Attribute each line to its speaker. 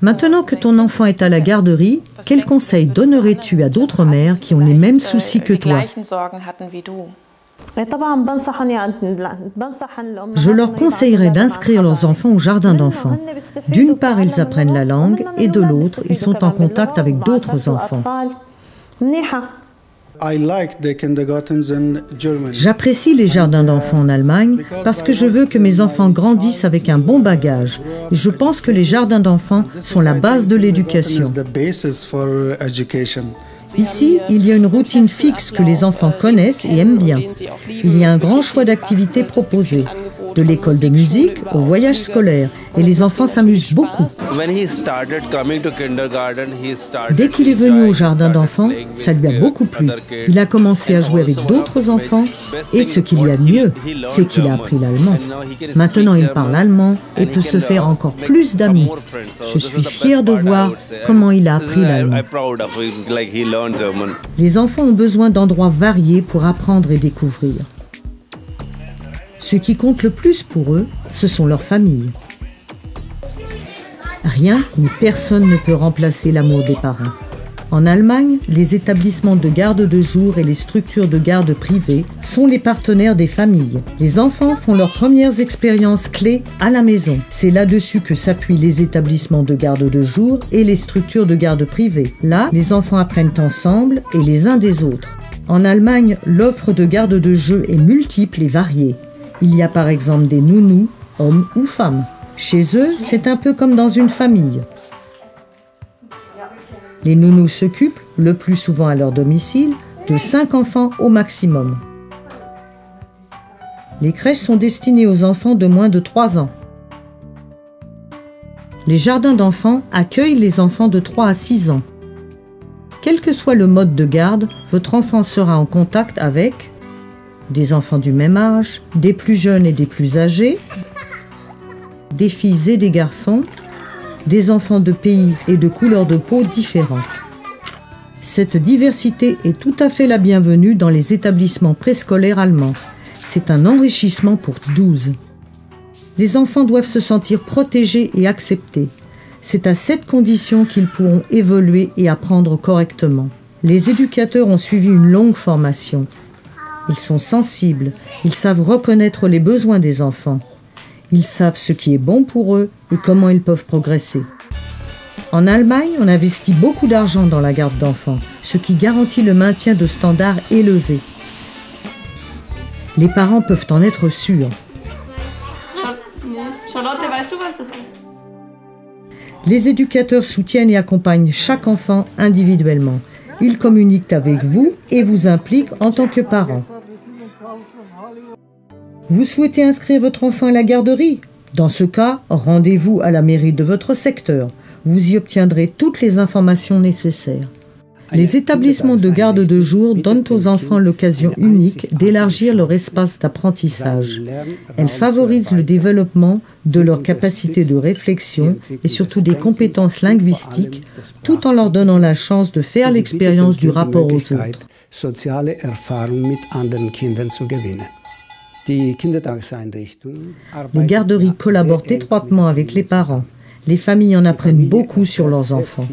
Speaker 1: Maintenant que ton enfant est à la garderie, quels conseils donnerais-tu à d'autres mères qui ont les mêmes soucis que toi? Je leur conseillerais d'inscrire leurs enfants au jardin d'enfants. D'une part, ils apprennent la langue et de l'autre, ils sont en contact avec d'autres enfants. J'apprécie les jardins d'enfants en Allemagne parce que je veux que mes enfants grandissent avec un bon bagage. Et je pense que les jardins d'enfants sont la base de l'éducation. Ici, il y a une routine fixe que les enfants connaissent et aiment bien. Il y a un grand choix d'activités proposées, de l'école de musique au voyage scolaire, et les enfants s'amusent beaucoup. Dès qu'il est venu au jardin d'enfants, ça lui a beaucoup plu. Il a commencé à jouer avec d'autres enfants, et ce qu'il y a de mieux, c'est qu'il a appris l'allemand. Maintenant, il parle allemand et peut se faire encore plus d'amis. Je suis fière de voir comment il a appris l'allemand. Les enfants ont besoin d'endroits variés pour apprendre et découvrir. Ce qui compte le plus pour eux, ce sont leurs familles. Rien ni personne ne peut remplacer l'amour des parents. En Allemagne, les établissements de garde de jour et les structures de garde privées sont les partenaires des familles. Les enfants font leurs premières expériences clés à la maison. C'est là-dessus que s'appuient les établissements de garde de jour et les structures de garde privées. Là, les enfants apprennent ensemble et les uns des autres. En Allemagne, l'offre de garde de jeu est multiple et variée. Il y a par exemple des nounous, hommes ou femmes. Chez eux, c'est un peu comme dans une famille. Les nounous s'occupent, le plus souvent à leur domicile, de 5 enfants au maximum. Les crèches sont destinées aux enfants de moins de 3 ans. Les jardins d'enfants accueillent les enfants de 3 à 6 ans. Quel que soit le mode de garde, votre enfant sera en contact avec des enfants du même âge, des plus jeunes et des plus âgés, des filles et des garçons, des enfants de pays et de couleurs de peau différentes. Cette diversité est tout à fait la bienvenue dans les établissements préscolaires allemands. C'est un enrichissement pour 12. Les enfants doivent se sentir protégés et acceptés. C'est à cette condition qu'ils pourront évoluer et apprendre correctement. Les éducateurs ont suivi une longue formation. Ils sont sensibles, ils savent reconnaître les besoins des enfants. Ils savent ce qui est bon pour eux et comment ils peuvent progresser. En Allemagne, on investit beaucoup d'argent dans la garde d'enfants, ce qui garantit le maintien de standards élevés. Les parents peuvent en être sûrs.
Speaker 2: Charlotte, weißt du, was das ist?
Speaker 1: Les éducateurs soutiennent et accompagnent chaque enfant individuellement. Ils communiquent avec vous et vous impliquent en tant que parents. Vous souhaitez inscrire votre enfant à la garderie? Dans ce cas, rendez-vous à la mairie de votre secteur. Vous y obtiendrez toutes les informations nécessaires. Les établissements de garde de jour donnent aux enfants l'occasion unique d'élargir leur espace d'apprentissage. Elles favorisent le développement de leurs capacités de réflexion et surtout des compétences linguistiques, tout en leur donnant la chance de faire l'expérience du rapport aux autres. Les garderies collaborent étroitement avec les parents. Les familles en apprennent beaucoup sur leurs enfants.